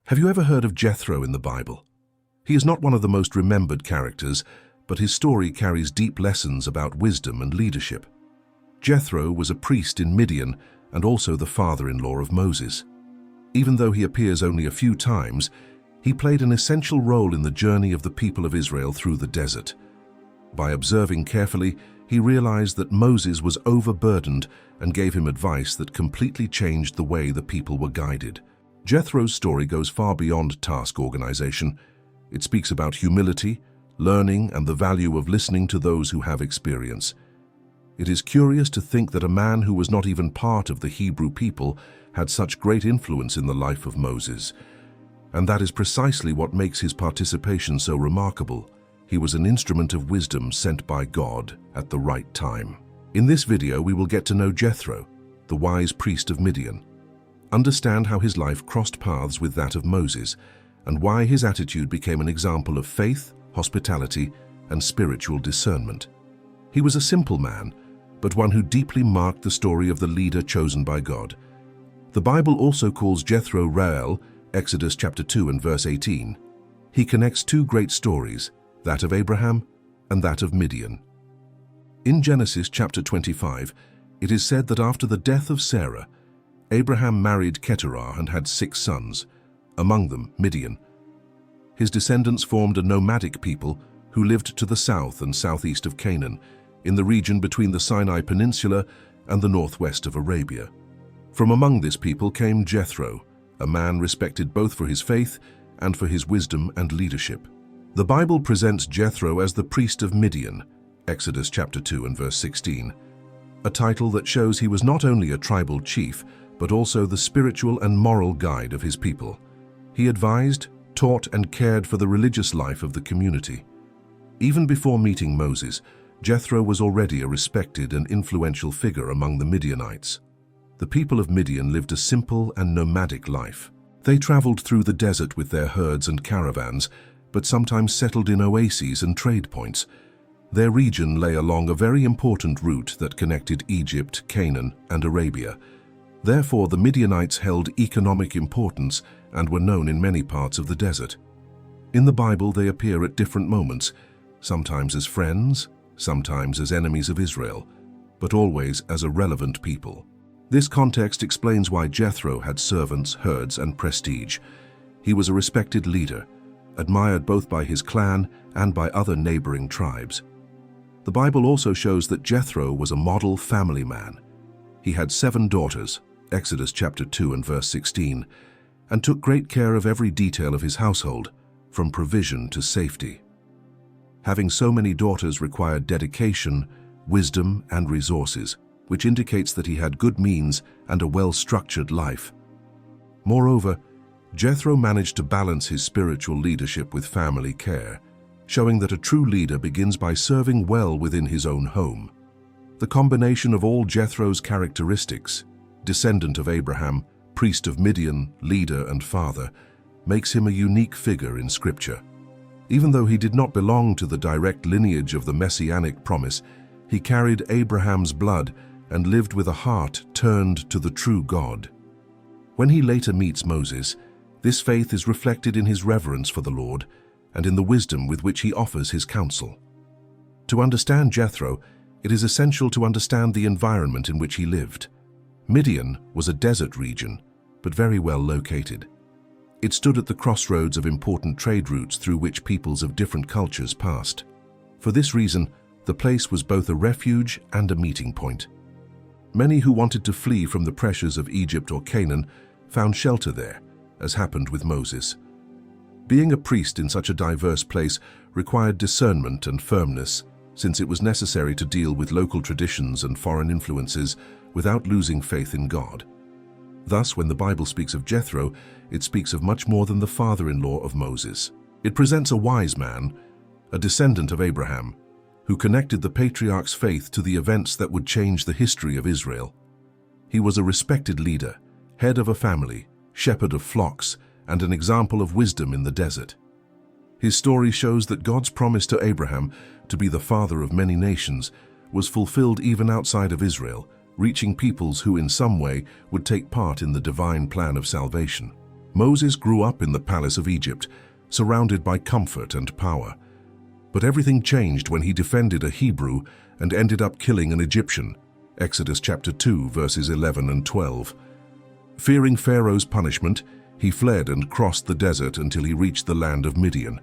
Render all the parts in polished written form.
Have you ever heard of Jethro in the Bible? He is not one of the most remembered characters, but his story carries deep lessons about wisdom and leadership. Jethro was a priest in Midian and also the father-in-law of Moses. Even though he appears only a few times, he played an essential role in the journey of the people of Israel through the desert. By observing carefully, he realized that Moses was overburdened and gave him advice that completely changed the way the people were guided. Jethro's story goes far beyond task organization. It speaks about humility, learning, and the value of listening to those who have experience. It is curious to think that a man who was not even part of the Hebrew people had such great influence in the life of Moses. And that is precisely what makes his participation so remarkable. He was an instrument of wisdom sent by God at the right time. In this video, we will get to know Jethro, the wise priest of Midian, understand how his life crossed paths with that of Moses, and why his attitude became an example of faith, hospitality, and spiritual discernment. He was a simple man, but one who deeply marked the story of the leader chosen by God. The Bible also calls Jethro Reuel, Exodus chapter 2 and verse 18. He connects two great stories, that of Abraham and that of Midian. In Genesis chapter 25, it is said that after the death of Sarah, Abraham married Keturah and had 6 sons, among them Midian. His descendants formed a nomadic people who lived to the south and southeast of Canaan, in the region between the Sinai Peninsula and the northwest of Arabia. From among this people came Jethro, a man respected both for his faith and for his wisdom and leadership. The Bible presents Jethro as the priest of Midian, Exodus chapter 2 and verse 16, a title that shows he was not only a tribal chief, but also the spiritual and moral guide of his people. He advised, taught, and cared for the religious life of the community. Even before meeting Moses, Jethro was already a respected and influential figure among the Midianites. The people of Midian lived a simple and nomadic life. They traveled through the desert with their herds and caravans, but sometimes settled in oases and trade points. Their region lay along a very important route that connected Egypt, Canaan, and Arabia. Therefore, the Midianites held economic importance and were known in many parts of the desert. In the Bible, they appear at different moments, sometimes as friends, sometimes as enemies of Israel, but always as a relevant people. This context explains why Jethro had servants, herds, and prestige. He was a respected leader, admired both by his clan and by other neighboring tribes. The Bible also shows that Jethro was a model family man. He had 7 daughters, Exodus chapter 2 and verse 16, and took great care of every detail of his household, from provision to safety. Having so many daughters required dedication, wisdom, and resources, which indicates that he had good means and a well-structured life. Moreover, Jethro managed to balance his spiritual leadership with family care, showing that a true leader begins by serving well within his own home. The combination of all Jethro's characteristics, descendant of Abraham, priest of Midian, leader and father, makes him a unique figure in Scripture. Even though he did not belong to the direct lineage of the messianic promise, he carried Abraham's blood and lived with a heart turned to the true God. When he later meets Moses, this faith is reflected in his reverence for the Lord and in the wisdom with which he offers his counsel. To understand Jethro, it is essential to understand the environment in which he lived. Midian was a desert region, but very well located. It stood at the crossroads of important trade routes through which peoples of different cultures passed. For this reason, the place was both a refuge and a meeting point. Many who wanted to flee from the pressures of Egypt or Canaan found shelter there, as happened with Moses. Being a priest in such a diverse place required discernment and firmness, since it was necessary to deal with local traditions and foreign influences without losing faith in God. Thus, when the Bible speaks of Jethro, it speaks of much more than the father-in-law of Moses. It presents a wise man, a descendant of Abraham, who connected the patriarch's faith to the events that would change the history of Israel. He was a respected leader, head of a family, shepherd of flocks, and an example of wisdom in the desert. His story shows that God's promise to Abraham to be the father of many nations was fulfilled even outside of Israel, reaching peoples who in some way would take part in the divine plan of salvation. Moses grew up in the palace of Egypt, surrounded by comfort and power. But everything changed when he defended a Hebrew and ended up killing an Egyptian. Exodus chapter 2, verses 11 and 12. Fearing Pharaoh's punishment, he fled and crossed the desert until he reached the land of Midian.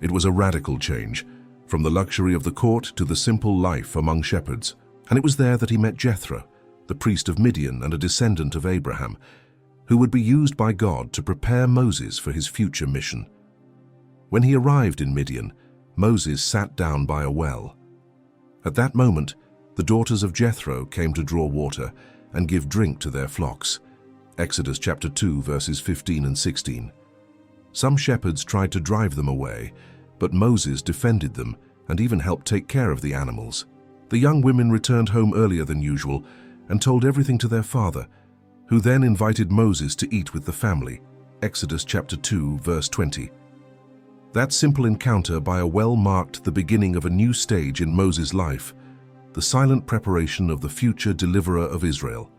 It was a radical change, from the luxury of the court to the simple life among shepherds. And it was there that he met Jethro, the priest of Midian and a descendant of Abraham, who would be used by God to prepare Moses for his future mission. When he arrived in Midian, Moses sat down by a well. At that moment, the daughters of Jethro came to draw water and give drink to their flocks. Exodus chapter 2, verses 15 and 16. Some shepherds tried to drive them away, but Moses defended them and even helped take care of the animals. The young women returned home earlier than usual and told everything to their father, who then invited Moses to eat with the family. Exodus chapter 2, verse 20. That simple encounter by a well marked the beginning of a new stage in Moses' life, the silent preparation of the future deliverer of Israel.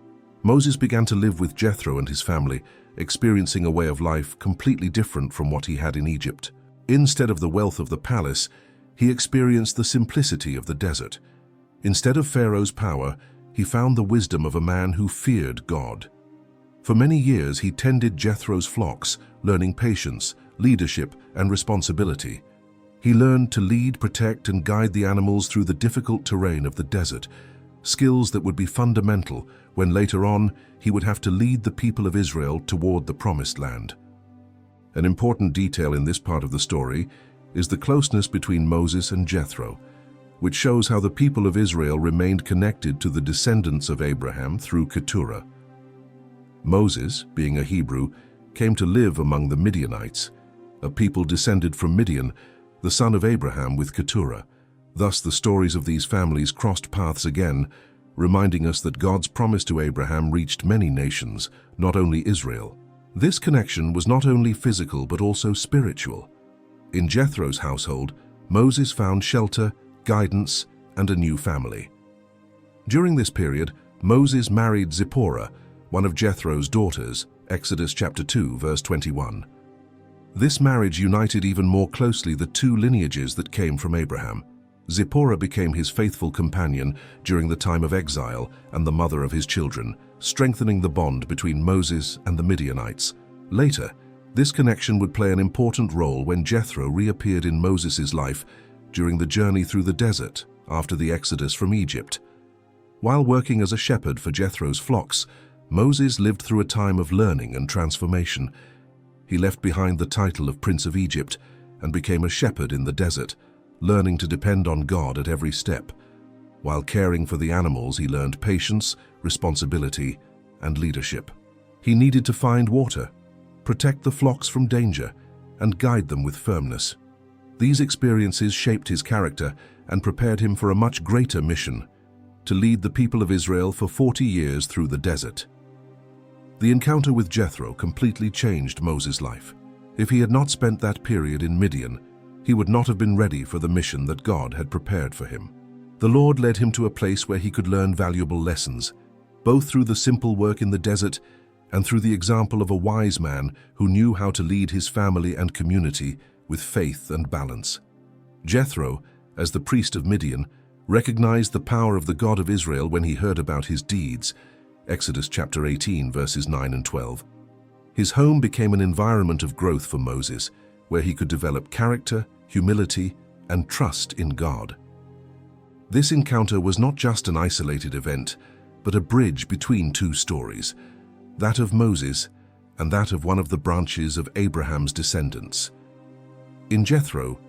Moses began to live with Jethro and his family, experiencing a way of life completely different from what he had in Egypt. Instead of the wealth of the palace, he experienced the simplicity of the desert. Instead of Pharaoh's power, he found the wisdom of a man who feared God. For many years, he tended Jethro's flocks, learning patience, leadership, and responsibility. He learned to lead, protect, and guide the animals through the difficult terrain of the desert, skills that would be fundamental when later on he would have to lead the people of Israel toward the Promised Land. An important detail in this part of the story is the closeness between Moses and Jethro, which shows how the people of Israel remained connected to the descendants of Abraham through Keturah. Moses, being a Hebrew, came to live among the Midianites, a people descended from Midian, the son of Abraham with Keturah. Thus the stories of these families crossed paths again, reminding us that God's promise to Abraham reached many nations, not only Israel. This connection was not only physical but also spiritual. In Jethro's household, Moses found shelter, guidance, and a new family. During this period, Moses married Zipporah, one of Jethro's daughters, Exodus chapter 2, verse 21. This marriage united even more closely the two lineages that came from Abraham. Zipporah became his faithful companion during the time of exile and the mother of his children, strengthening the bond between Moses and the Midianites. Later, this connection would play an important role when Jethro reappeared in Moses' life during the journey through the desert after the exodus from Egypt. While working as a shepherd for Jethro's flocks, Moses lived through a time of learning and transformation. He left behind the title of Prince of Egypt and became a shepherd in the desert, learning to depend on God at every step. While caring for the animals, he learned patience, responsibility, and leadership. He needed to find water, protect the flocks from danger, and guide them with firmness. These experiences shaped his character and prepared him for a much greater mission, to lead the people of Israel for 40 years through the desert. The encounter with Jethro completely changed Moses' life. If he had not spent that period in Midian, he would not have been ready for the mission that God had prepared for him. The Lord led him to a place where he could learn valuable lessons, both through the simple work in the desert and through the example of a wise man who knew how to lead his family and community with faith and balance. Jethro, as the priest of Midian, recognized the power of the God of Israel when he heard about his deeds. Exodus chapter 18, verses 9 and 12. His home became an environment of growth for Moses, where he could develop character, humility, and trust in God. This encounter was not just an isolated event, but a bridge between two stories, that of Moses and that of one of the branches of Abraham's descendants. In Jethro,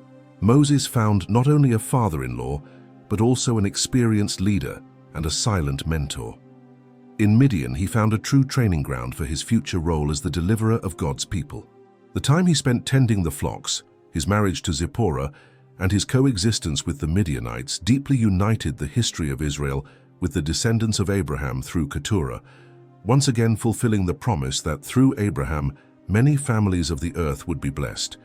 Moses found not only a father-in-law, but also an experienced leader and a silent mentor. In Midian, he found a true training ground for his future role as the deliverer of God's people. The time he spent tending the flocks, his marriage to Zipporah, and his coexistence with the Midianites deeply united the history of Israel with the descendants of Abraham through Keturah, once again fulfilling the promise that through Abraham, many families of the earth would be blessed.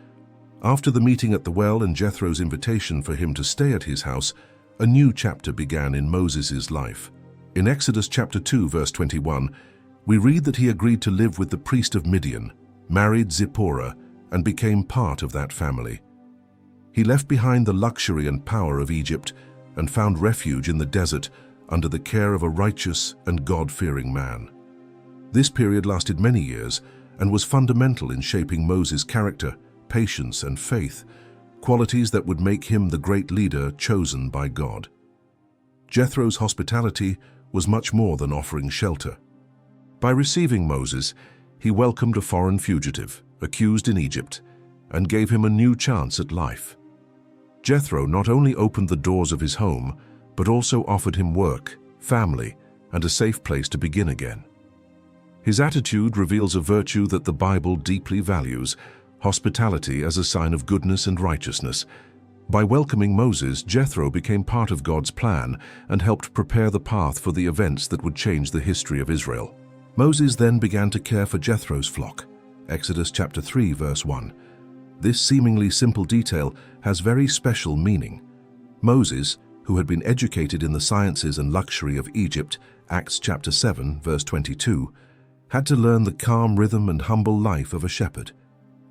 After the meeting at the well and Jethro's invitation for him to stay at his house, a new chapter began in Moses' life. In Exodus chapter 2, verse 21, we read that he agreed to live with the priest of Midian, married Zipporah, and became part of that family. He left behind the luxury and power of Egypt and found refuge in the desert under the care of a righteous and God-fearing man. This period lasted many years and was fundamental in shaping Moses' character, patience, and faith, qualities that would make him the great leader chosen by God. Jethro's hospitality was much more than offering shelter. By receiving Moses, he welcomed a foreign fugitive, accused in Egypt, and gave him a new chance at life. Jethro not only opened the doors of his home, but also offered him work, family, and a safe place to begin again. His attitude reveals a virtue that the Bible deeply values: hospitality as a sign of goodness and righteousness. By welcoming Moses, Jethro became part of God's plan and helped prepare the path for the events that would change the history of Israel. Moses then began to care for Jethro's flock. Exodus chapter 3, verse 1. This seemingly simple detail has very special meaning. Moses, who had been educated in the sciences and luxury of Egypt, Acts chapter 7, verse 22, had to learn the calm rhythm and humble life of a shepherd.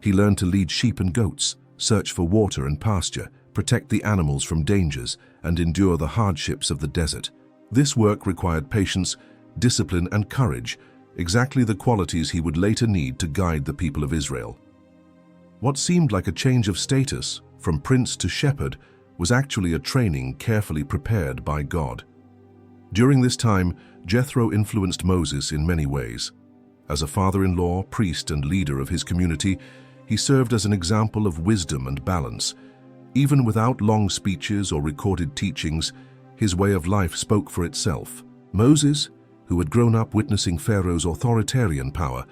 He learned to lead sheep and goats, search for water and pasture, protect the animals from dangers, and endure the hardships of the desert. This work required patience, discipline, and courage, exactly the qualities he would later need to guide the people of Israel. What seemed like a change of status, from prince to shepherd, was actually a training carefully prepared by God. During this time, Jethro influenced Moses in many ways. As a father-in-law, priest, and leader of his community, he served as an example of wisdom and balance. Even without long speeches or recorded teachings, his way of life spoke for itself. Moses, who had grown up witnessing Pharaoh's authoritarian power,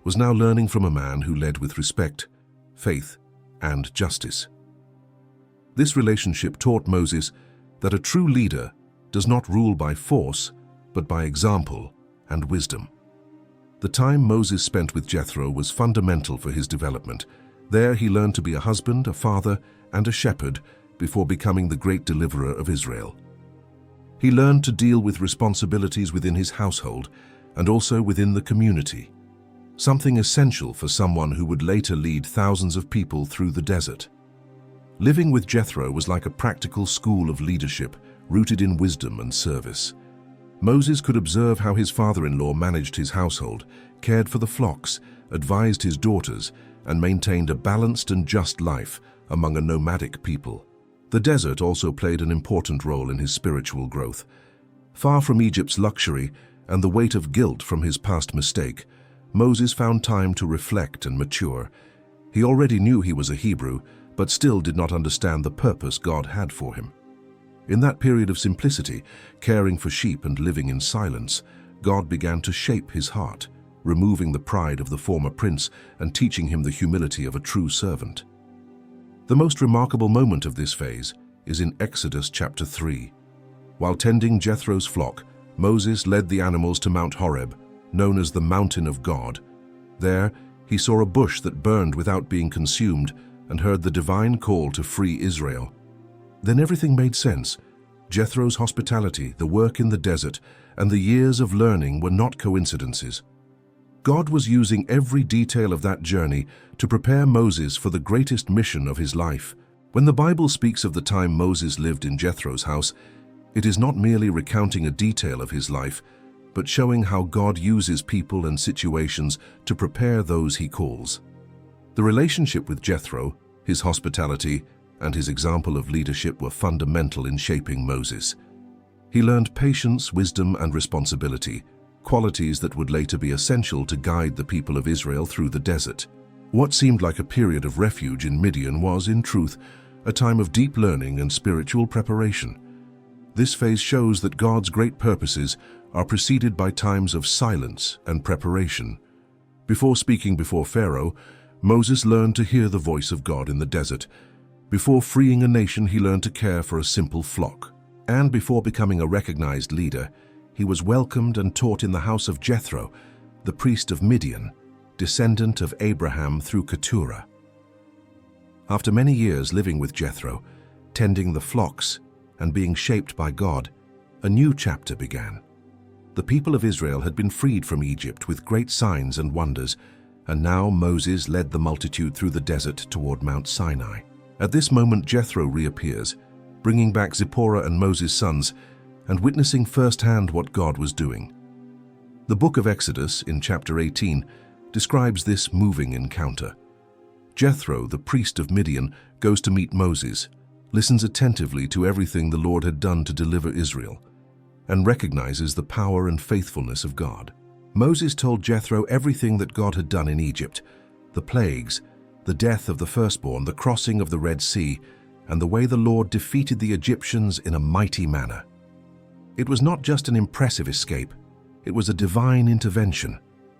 was now learning from a man who led with respect, faith, and justice. This relationship taught Moses that a true leader does not rule by force, but by example and wisdom. The time Moses spent with Jethro was fundamental for his development. There he learned to be a husband, a father, and a shepherd before becoming the great deliverer of Israel. He learned to deal with responsibilities within his household and also within the community, something essential for someone who would later lead thousands of people through the desert. Living with Jethro was like a practical school of leadership rooted in wisdom and service. Moses could observe how his father-in-law managed his household, cared for the flocks, advised his daughters, and maintained a balanced and just life among a nomadic people. The desert also played an important role in his spiritual growth. Far from Egypt's luxury and the weight of guilt from his past mistake, Moses found time to reflect and mature. He already knew he was a Hebrew, but still did not understand the purpose God had for him. In that period of simplicity, caring for sheep and living in silence, God began to shape his heart, removing the pride of the former prince and teaching him the humility of a true servant. The most remarkable moment of this phase is in Exodus chapter 3. While tending Jethro's flock, Moses led the animals to Mount Horeb, known as the Mountain of God. There, he saw a bush that burned without being consumed and heard the divine call to free Israel. Then everything made sense. Jethro's hospitality, the work in the desert, and the years of learning were not coincidences. God was using every detail of that journey to prepare Moses for the greatest mission of his life. When the Bible speaks of the time Moses lived in Jethro's house, it is not merely recounting a detail of his life, but showing how God uses people and situations to prepare those he calls. The relationship with Jethro, his hospitality, and his example of leadership were fundamental in shaping Moses. He learned patience, wisdom, and responsibility, qualities that would later be essential to guide the people of Israel through the desert. What seemed like a period of refuge in Midian was, in truth, a time of deep learning and spiritual preparation. This phase shows that God's great purposes are preceded by times of silence and preparation. Before speaking before Pharaoh, Moses learned to hear the voice of God in the desert. Before freeing a nation, he learned to care for a simple flock. And before becoming a recognized leader, he was welcomed and taught in the house of Jethro, the priest of Midian, descendant of Abraham through Keturah. After many years living with Jethro, tending the flocks, and being shaped by God, a new chapter began. The people of Israel had been freed from Egypt with great signs and wonders, And now Moses led the multitude through the desert toward Mount Sinai. At this moment Jethro reappears, bringing back Zipporah and Moses' sons, and witnessing firsthand what God was doing. The book of Exodus, in chapter 18, describes this moving encounter. Jethro, the priest of Midian, goes to meet Moses, listens attentively to everything the Lord had done to deliver Israel, and recognizes the power and faithfulness of God. Moses told Jethro everything that God had done in Egypt, the plagues, the death of the firstborn, the crossing of the Red Sea, and the way the Lord defeated the Egyptians in a mighty manner. It was not just an impressive escape, it was a divine intervention,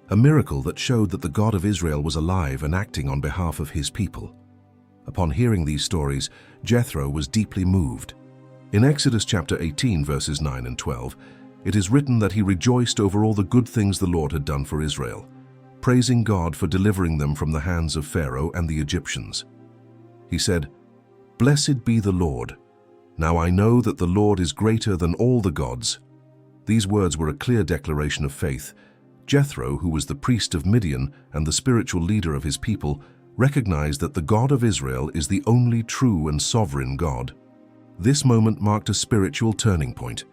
a miracle that showed that the God of Israel was alive and acting on behalf of his people. Upon hearing these stories, Jethro was deeply moved. In Exodus chapter 18, verses 9 and 12, it is written that he rejoiced over all the good things the Lord had done for Israel, praising God for delivering them from the hands of Pharaoh and the Egyptians. He said, "Blessed be the Lord. Now I know that the Lord is greater than all the gods." These words were a clear declaration of faith. Jethro, who was the priest of Midian and the spiritual leader of his people, recognized that the God of Israel is the only true and sovereign God. This moment marked a spiritual turning point.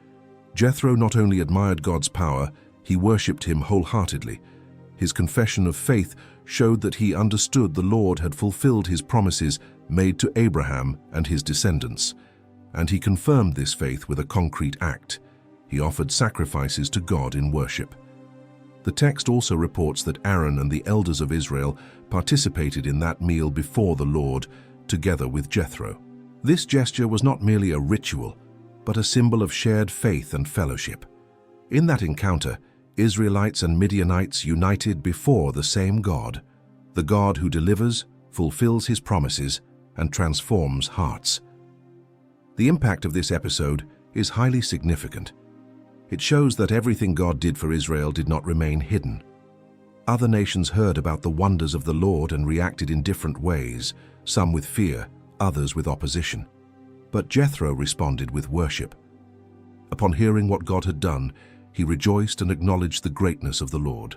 Jethro not only admired God's power, he worshipped him wholeheartedly. His confession of faith showed that he understood the Lord had fulfilled his promises made to Abraham and his descendants, and he confirmed this faith with a concrete act. He offered sacrifices to God in worship. The text also reports that Aaron and the elders of Israel participated in that meal before the Lord, together with Jethro. This gesture was not merely a ritual, but a symbol of shared faith and fellowship. In that encounter, Israelites and Midianites united before the same God, the God who delivers, fulfills his promises, and transforms hearts. The impact of this episode is highly significant. It shows that everything God did for Israel did not remain hidden. Other nations heard about the wonders of the Lord and reacted in different ways, some with fear, others with opposition. But Jethro responded with worship. Upon hearing what God had done, he rejoiced and acknowledged the greatness of the Lord.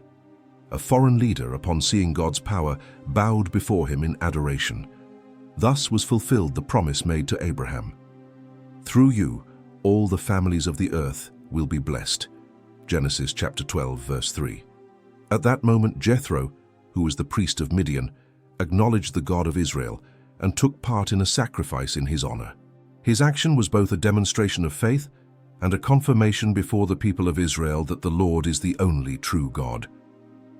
A foreign leader, upon seeing God's power, bowed before him in adoration. Thus was fulfilled the promise made to Abraham. "Through you, all the families of the earth will be blessed." Genesis chapter 12, verse 3. At that moment, Jethro, who was the priest of Midian, acknowledged the God of Israel and took part in a sacrifice in his honor. His action was both a demonstration of faith and a confirmation before the people of Israel that the Lord is the only true God.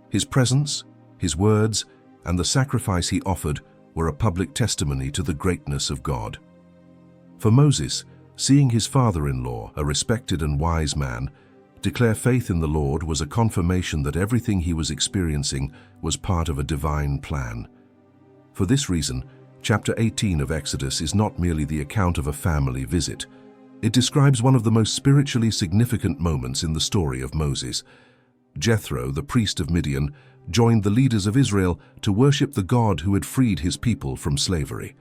His presence, his words, and the sacrifice he offered were a public testimony to the greatness of God. For Moses, seeing his father-in-law, a respected and wise man, declare faith in the Lord was a confirmation that everything he was experiencing was part of a divine plan. For this reason, chapter 18 of Exodus is not merely the account of a family visit. It describes one of the most spiritually significant moments in the story of Moses. Jethro, the priest of Midian, joined the leaders of Israel to worship the God who had freed his people from slavery.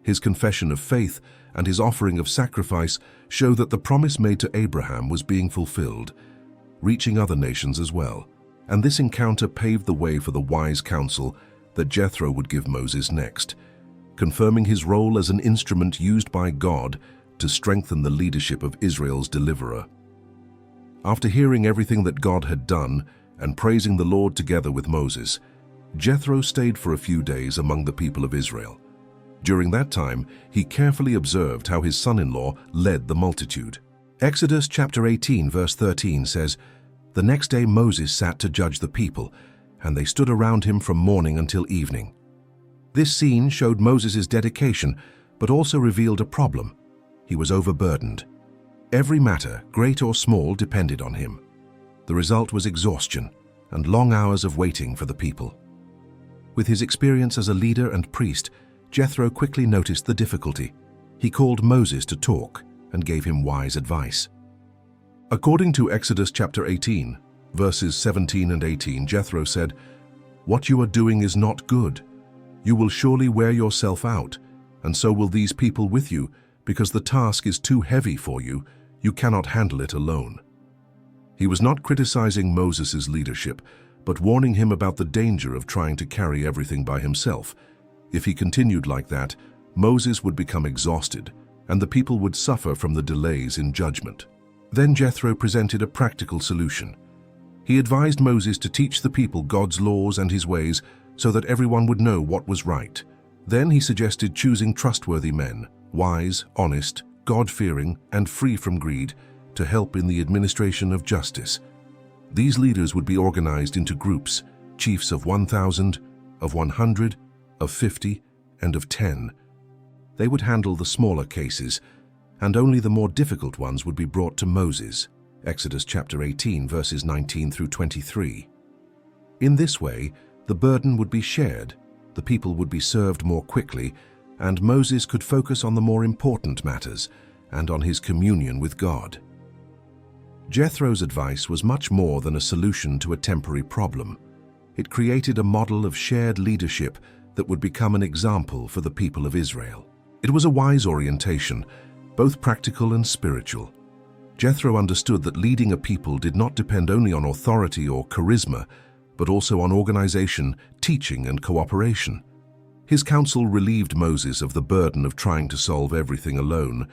His confession of faith and his offering of sacrifice show that the promise made to Abraham was being fulfilled, reaching other nations as well. And this encounter paved the way for the wise counsel that Jethro would give Moses next, confirming his role as an instrument used by God to strengthen the leadership of Israel's deliverer. After hearing everything that God had done and praising the Lord together with Moses, Jethro stayed for a few days among the people of Israel. During that time, he carefully observed how his son-in-law led the multitude. Exodus chapter 18, verse 13 says, "The next day Moses sat to judge the people, and they stood around him from morning until evening." This scene showed Moses' dedication, but also revealed a problem. He was overburdened. Every matter, great or small, depended on him. The result was exhaustion and long hours of waiting for the people. With his experience as a leader and priest, Jethro quickly noticed the difficulty. He called Moses to talk and gave him wise advice. According to Exodus chapter 18, verses 17 and 18, Jethro said, "What you are doing is not good. You will surely wear yourself out, and so will these people with you, because the task is too heavy for you. You cannot handle it alone." He was not criticizing Moses' leadership, but warning him about the danger of trying to carry everything by himself. If he continued like that, Moses would become exhausted, and the people would suffer from the delays in judgment. Then Jethro presented a practical solution. He advised Moses to teach the people God's laws and his ways so that everyone would know what was right. Then he suggested choosing trustworthy men, wise, honest, God-fearing, and free from greed, to help in the administration of justice. These leaders would be organized into groups, chiefs of 1,000, of 100, of 50, and of 10. They would handle the smaller cases, and only the more difficult ones would be brought to Moses. Exodus chapter 18, verses 19 through 23. In this way, the burden would be shared, the people would be served more quickly, and Moses could focus on the more important matters and on his communion with God. Jethro's advice was much more than a solution to a temporary problem. It created a model of shared leadership that would become an example for the people of Israel. It was a wise orientation, both practical and spiritual. Jethro understood that leading a people did not depend only on authority or charisma, but also on organization, teaching, and cooperation. His counsel relieved Moses of the burden of trying to solve everything alone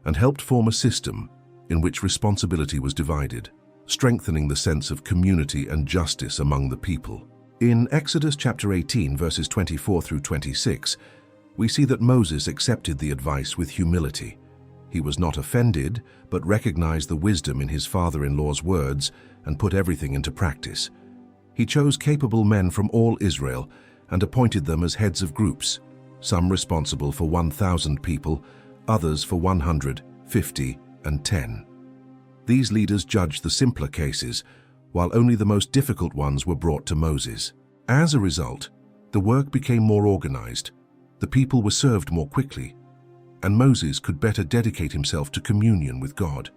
and helped form a system in which responsibility was divided, strengthening the sense of community and justice among the people. In Exodus chapter 18, verses 24 through 26, we see that Moses accepted the advice with humility. He was not offended, but recognized the wisdom in his father-in-law's words and put everything into practice. He chose capable men from all Israel and appointed them as heads of groups, some responsible for 1,000 people, others for 100, 50, and 10. These leaders judged the simpler cases, while only the most difficult ones were brought to Moses. As a result, the work became more organized, the people were served more quickly, and Moses could better dedicate himself to communion with God.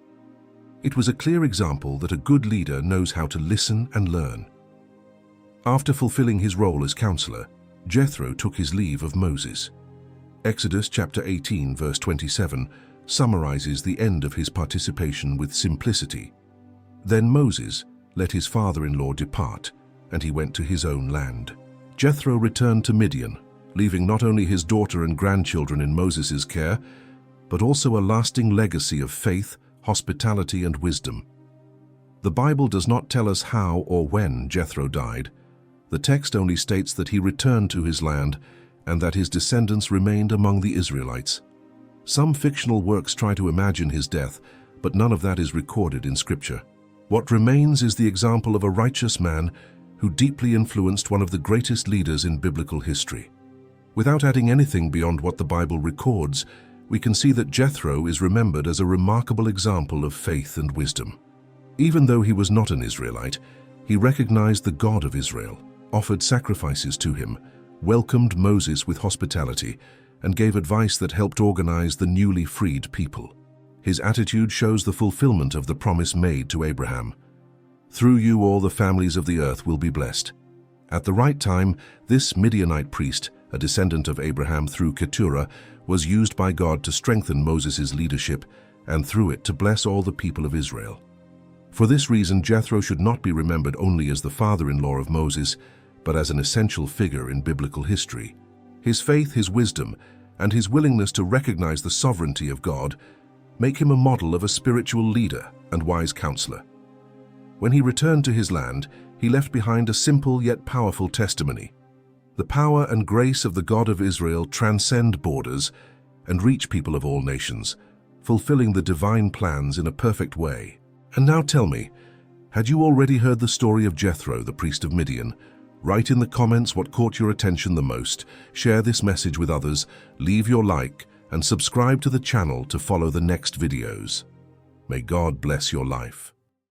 It was a clear example that a good leader knows how to listen and learn. After fulfilling his role as counselor, Jethro took his leave of Moses. Exodus chapter 18, verse 27, summarizes the end of his participation with simplicity. Then Moses let his father-in-law depart, and he went to his own land. Jethro returned to Midian, leaving not only his daughter and grandchildren in Moses' care, but also a lasting legacy of faith, hospitality, and wisdom. The Bible does not tell us how or when Jethro died. The text only states that he returned to his land and that his descendants remained among the Israelites. Some fictional works try to imagine his death, but none of that is recorded in Scripture. What remains is the example of a righteous man who deeply influenced one of the greatest leaders in biblical history. Without adding anything beyond what the Bible records, we can see that Jethro is remembered as a remarkable example of faith and wisdom. Even though he was not an Israelite, he recognized the God of Israel, offered sacrifices to him, welcomed Moses with hospitality, and gave advice that helped organize the newly freed people. His attitude shows the fulfillment of the promise made to Abraham. Through you all the families of the earth will be blessed. At the right time, this Midianite priest, a descendant of Abraham through Keturah, was used by God to strengthen Moses' leadership and through it to bless all the people of Israel. For this reason, Jethro should not be remembered only as the father-in-law of Moses, but as an essential figure in biblical history. His faith, his wisdom, and his willingness to recognize the sovereignty of God make him a model of a spiritual leader and wise counselor. When he returned to his land, he left behind a simple yet powerful testimony. The power and grace of the God of Israel transcend borders and reach people of all nations, fulfilling the divine plans in a perfect way. And now tell me, had you already heard the story of Jethro, the priest of Midian? Write in the comments what caught your attention the most, share this message with others, leave your like, and subscribe to the channel to follow the next videos. May God bless your life.